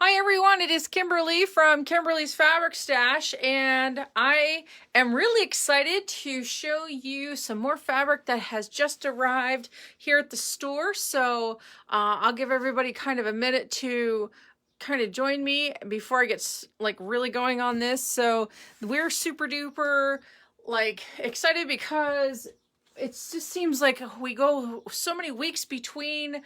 Hi everyone, it is Kimberly from Kimberly's Fabric Stash, and I am really excited to show you some more fabric that has just arrived here at the store. So I'll give everybody kind of a minute to kind of join me before I get like really going on this. So we're super duper like excited because it just seems like we go so many weeks between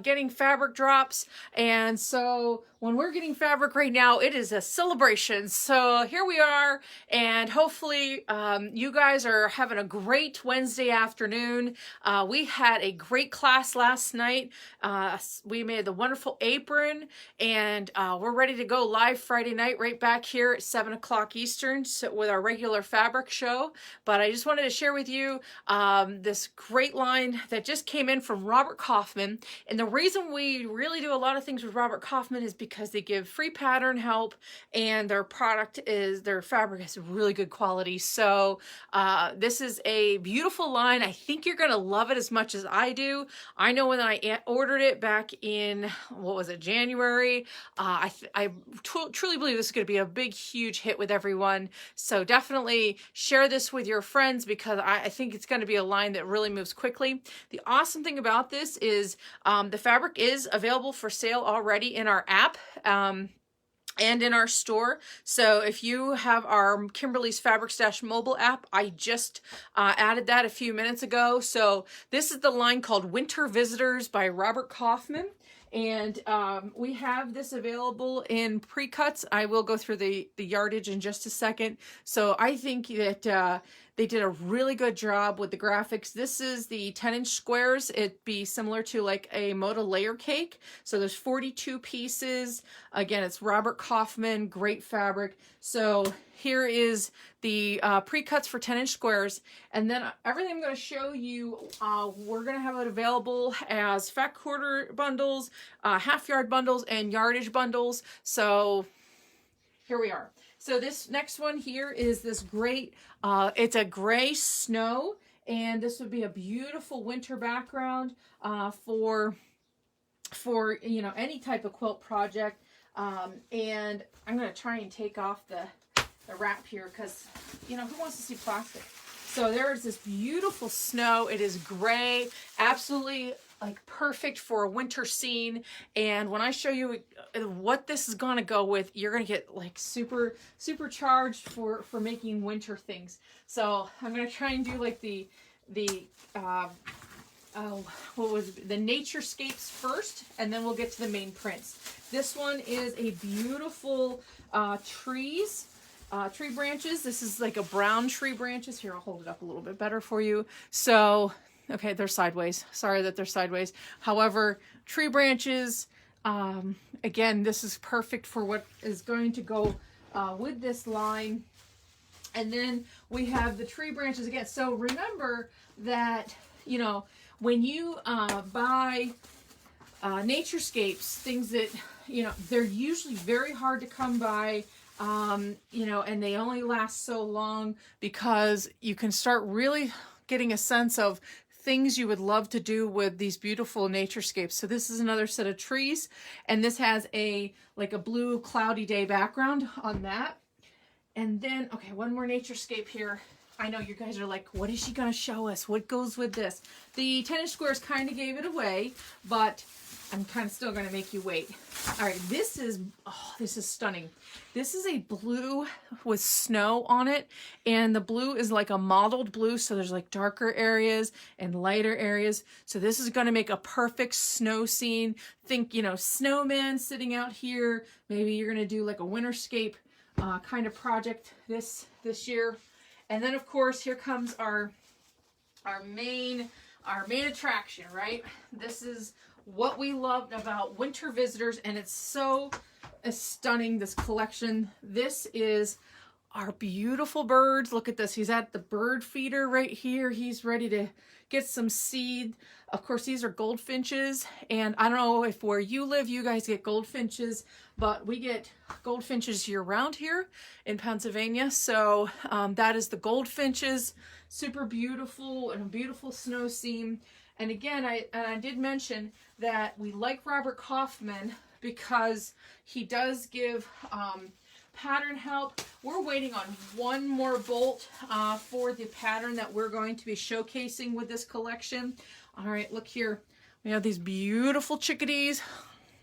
getting fabric drops, and so when we're getting fabric right now, it is a celebration. So here we are, and hopefully you guys are having a great Wednesday afternoon. We had a great class last night. We made the wonderful apron, and we're ready to go live Friday night right back here at 7 o'clock Eastern with our regular fabric show. But I just wanted to share with you this great line that just came in from Robert Kaufman. And the reason we really do a lot of things with Robert Kaufman is because they give free pattern help, and their fabric is really good quality. So this is a beautiful line. I think you're gonna love it as much as I do. I know when I ordered it back in, what was it, January, I truly believe this is gonna be a big, huge hit with everyone. So definitely share this with your friends, because I think it's gonna be a line that really moves quickly. The awesome thing about this is the fabric is available for sale already in our app. And in our store. So if you have our Kimberly's Fabric Stash mobile app, I just added that a few minutes ago. So this is the line called Winter Visitors by Robert Kaufman. And we have this available in pre-cuts. I will go through the yardage in just a second. So I think that they did a really good job with the graphics. This is the 10-inch squares. It'd be similar to like a Moda layer cake. So there's 42 pieces. Again, it's Robert Kaufman, great fabric. So here is the pre-cuts for 10-inch squares. And then everything I'm going to show you, we're going to have it available as fat quarter bundles, half yard bundles, and yardage bundles. So here we are. So this next one here is this great, it's a gray snow, and this would be a beautiful winter background for you know, any type of quilt project. And I'm going to try and take off the wrap here, because, you know, who wants to see plastic? So there's this beautiful snow. It is gray, absolutely like perfect for a winter scene. And when I show you what this is gonna go with, you're gonna get like super charged for making winter things. So I'm gonna try and do like the what was it? The Naturescapes first, and then we'll get to the main prints. This one is a beautiful tree branches. This is like a brown tree branches. Here, I'll hold it up a little bit better for you. So, okay, they're sideways. Sorry that they're sideways. However, tree branches, again, this is perfect for what is going to go with this line. And then we have the tree branches again. So remember that, you know, when you buy Naturescapes, things that, you know, they're usually very hard to come by. You know, and they only last so long because you can start really getting a sense of things you would love to do with these beautiful Naturescapes. So this is another set of trees, and this has like a blue cloudy day background on that. And then, okay, one more Naturescape here. I know you guys are like, what is she gonna show us? What goes with this? The 10-inch squares kind of gave it away, but I'm kind of still going to make you wait. All right, this is stunning. This is a blue with snow on it, and the blue is like a mottled blue, so there's like darker areas and lighter areas. So this is going to make a perfect snow scene. Think, you know, snowman sitting out here. Maybe you're going to do like a winterscape kind of project this year. And then of course here comes our main attraction, right? This is what we loved about Winter Visitors, and it's so stunning, this collection. This is our beautiful birds. Look at this. He's at the bird feeder right here. He's ready to get some seed. Of course, these are goldfinches, and I don't know if where you live you guys get goldfinches, but we get goldfinches year round here in Pennsylvania. So that is the goldfinches. Super beautiful, and a beautiful snow scene. And again, I did mention that we like Robert Kaufman because he does give pattern help. We're waiting on one more bolt for the pattern that we're going to be showcasing with this collection. All right, look here. We have these beautiful chickadees.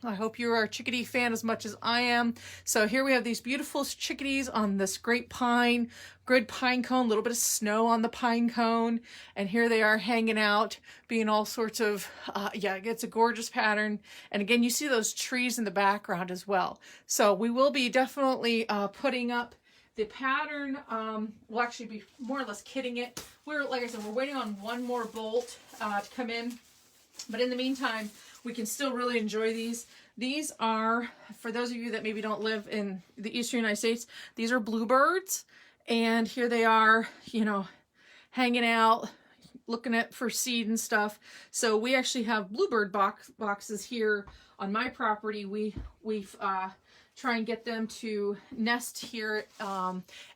I hope you are a chickadee fan as much as I am. So here we have these beautiful chickadees on this great pine, good pine cone, a little bit of snow on the pine cone. And here they are hanging out, being all sorts of, yeah, it's a gorgeous pattern. And again, you see those trees in the background as well. So we will be definitely putting up the pattern. We'll actually be more or less kitting it. Like I said, we're waiting on one more bolt to come in. But in the meantime, we can still really enjoy these. These are, for those of you that maybe don't live in the Eastern United States, these are bluebirds. And here they are, you know, hanging out, looking for seed and stuff. So we actually have bluebird boxes here on my property. We've try and get them to nest here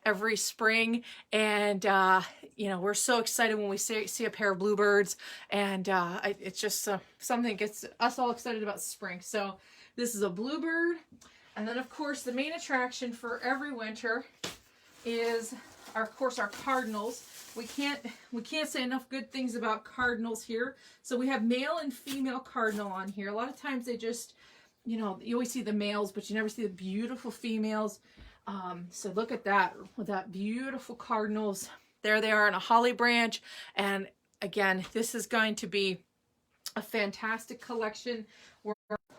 every spring, and you know, we're so excited when we see a pair of bluebirds, and it's just something that gets us all excited about spring. So this is a bluebird, and then of course the main attraction for every winter is of course our cardinals. We can't say enough good things about cardinals here. So we have male and female cardinal on here. A lot of times they just, you know, you always see the males, but you never see the beautiful females. So look at that, with that beautiful cardinals. There they are on a holly branch. And again, this is going to be a fantastic collection. We're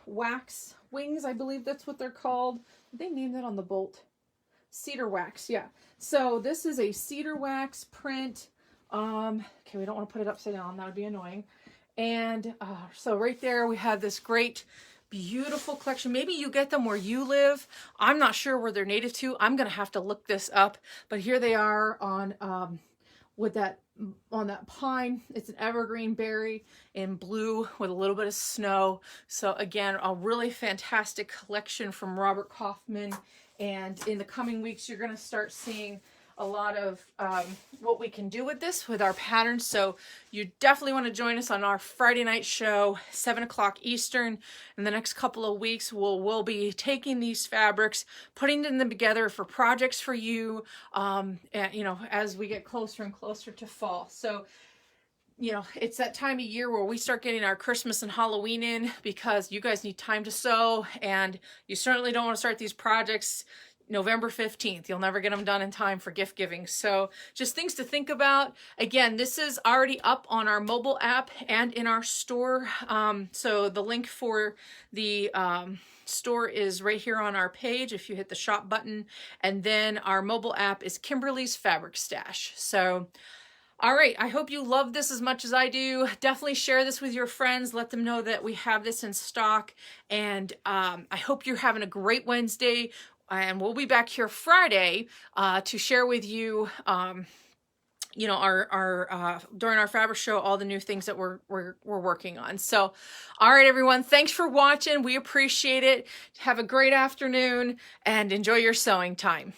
wax wings, I believe that's what they're called. Did they name that on the bolt? Cedar wax, yeah. So this is a cedar wax print. Okay, we don't want to put it upside down. That would be annoying. And so right there we have this great beautiful collection. Maybe you get them where you live. I'm not sure where they're native to. I'm gonna have to look this up, but here they are on on that pine. It's an evergreen berry in blue with a little bit of snow. So again, a really fantastic collection from Robert Kaufman. And in the coming weeks, you're going to start seeing a lot of what we can do with this, with our patterns. So you definitely want to join us on our Friday night show, 7 o'clock Eastern. In the next couple of weeks, we'll be taking these fabrics, putting them together for projects for you, and, you know, as we get closer and closer to fall. So, you know, it's that time of year where we start getting our Christmas and Halloween in, because you guys need time to sew, and you certainly don't want to start these projects November 15th. You'll never get them done in time for gift giving. So just things to think about. Again, this is already up on our mobile app and in our store. So the link for the store is right here on our page if you hit the shop button. And then our mobile app is Kimberly's Fabric Stash. So all right, I hope you love this as much as I do. Definitely share this with your friends. Let them know that we have this in stock. And I hope you're having a great Wednesday. And we'll be back here Friday to share with you, you know, our during our fabric show, all the new things that we're working on. So, all right, everyone, thanks for watching. We appreciate it. Have a great afternoon and enjoy your sewing time.